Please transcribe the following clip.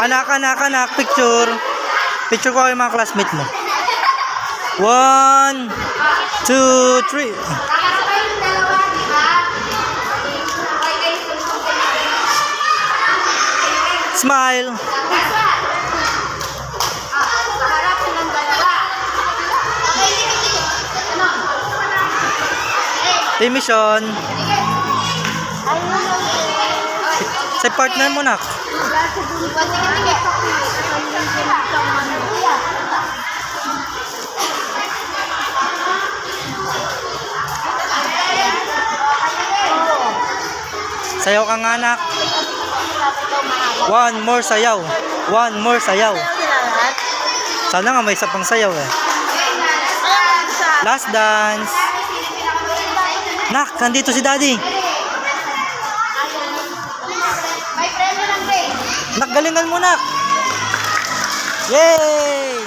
Anak, picture. Picture ko kayo mga classmate mo. 1, 2, 3. Smile. Emission. Sa partner mo nak. Sayaw ka nga anak. One more sayaw. Sana nga may isa pang sayaw eh. Last dance. Nak, nandito si daddy. Nak, galingan mo nak. Yay!